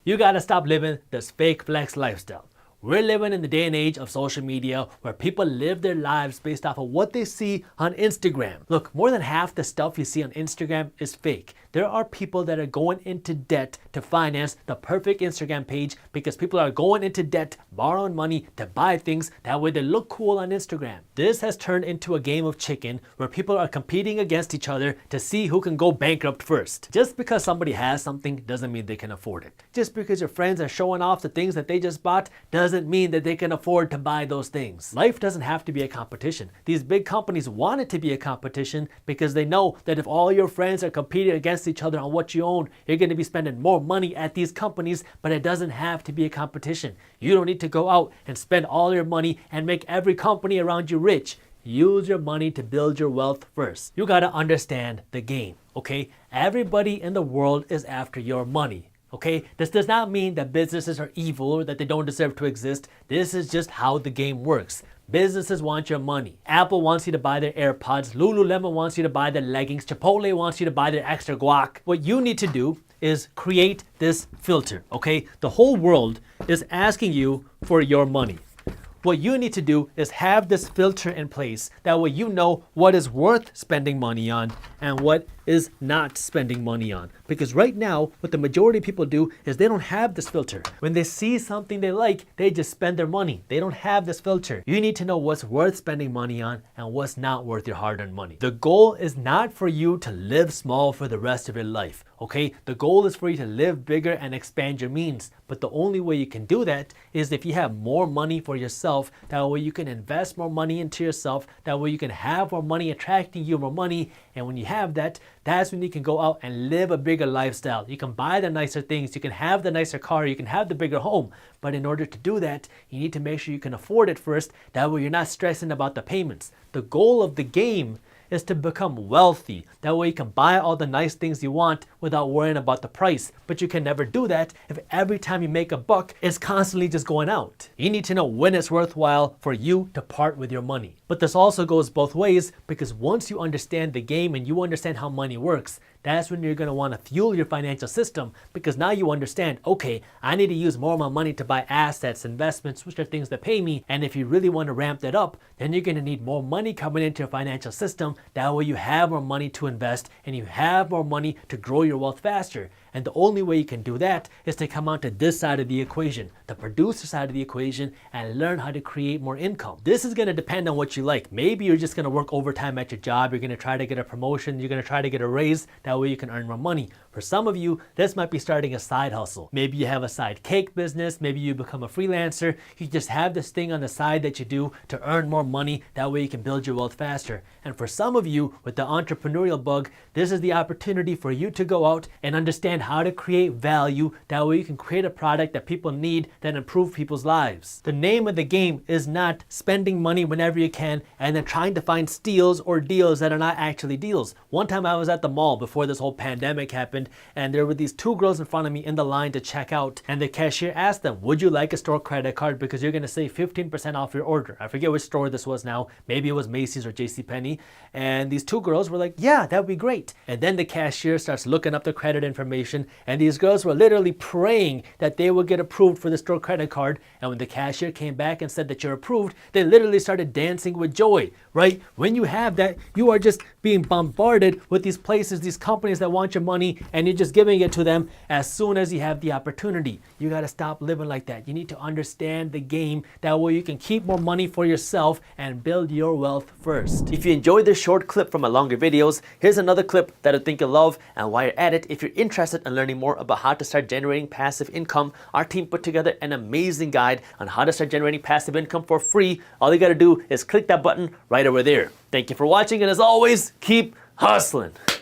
You gotta stop living this fake flex lifestyle. We're living in the day and age of social media where people live their lives based off of what they see on Instagram. Look, more than half the stuff you see on Instagram is fake. There are people that are going into debt to finance the perfect Instagram page because people are going into debt, borrowing money to buy things, that way they look cool on Instagram. This has turned into a game of chicken where people are competing against each other to see who can go bankrupt first. Just because somebody has something doesn't mean they can afford it. Just because your friends are showing off the things that they just bought doesn't mean that they can afford to buy those things. Life doesn't have to be a competition. These big companies want it to be a competition because they know that if all your friends are competing against each other on what you own, you're going to be spending more money at these companies, but it doesn't have to be a competition. You don't need to go out and spend all your money and make every company around you rich. Use your money to build your wealth first. You got to understand the game, okay? Everybody in the world is after your money. Okay, this does not mean that businesses are evil or that they don't deserve to exist. This is just how the game works. Businesses want your money. Apple wants you to buy their AirPods. Lululemon wants you to buy their leggings. Chipotle wants you to buy their extra guac. What you need to do is create this filter, okay? The whole world is asking you for your money. What you need to do is have this filter in place. That way you know what is worth spending money on and what is not spending money on. Because right now, what the majority of people do is they don't have this filter. When they see something they like, they just spend their money. They don't have this filter. You need to know what's worth spending money on and what's not worth your hard-earned money. The goal is not for you to live small for the rest of your life, okay? The goal is for you to live bigger and expand your means. But the only way you can do that is if you have more money for yourself. That way you can invest more money into yourself. That way you can have more money attracting you more money. And when you have that, that's when you can go out and live a bigger lifestyle. You can buy the nicer things, you can have the nicer car, you can have the bigger home. But in order to do that, you need to make sure you can afford it first. That way you're not stressing about the payments. The goal of the game is to become wealthy. That way you can buy all the nice things you want without worrying about the price. But you can never do that if every time you make a buck, it's constantly just going out. You need to know when it's worthwhile for you to part with your money. But this also goes both ways, because once you understand the game and you understand how money works, that's when you're going to want to fuel your financial system, because now you understand, okay, I need to use more of my money to buy assets, investments, which are things that pay me. And if you really want to ramp that up, then you're going to need more money coming into your financial system. That way you have more money to invest and you have more money to grow your wealth faster. And the only way you can do that is to come onto this side of the equation, the producer side of the equation, and learn how to create more income. This is going to depend on what you like. Maybe you're just going to work overtime at your job. You're going to try to get a promotion. You're going to try to get a raise. That way you can earn more money. For some of you, this might be starting a side hustle. Maybe you have a side cake business. Maybe you become a freelancer. You just have this thing on the side that you do to earn more money. That way you can build your wealth faster. And for some of you with the entrepreneurial bug, this is the opportunity for you to go out and understand how to create value. That way you can create a product that people need that improve people's lives. The name of the game is not spending money whenever you can and then trying to find steals or deals that are not actually deals. One time I was at the mall before this whole pandemic happened, and there were these two girls in front of me in the line to check out, and the cashier asked them, would you like a store credit card because you're going to save 15% off your order? I forget which store this was now. Maybe it was Macy's or JCPenney. And these two girls were like, yeah, that'd be great. And then the cashier starts looking up the credit information, and these girls were literally praying that they would get approved for the store credit card. And when the cashier came back and said that you're approved, they literally started dancing with joy, right? When you have that, you are just being bombarded with these places, these companies that want your money, and you're just giving it to them as soon as you have the opportunity. You got to stop living like that. You need to understand the game. That way you can keep more money for yourself and build your wealth first. If you enjoyed this short clip from my longer videos, here's another clip that I think you'll love. And while you're at it, if you're interested in learning more about how to start generating passive income, our team put together an amazing guide on how to start generating passive income for free. All you got to do is click that button right over there. Thank you for watching, and as always, keep hustling.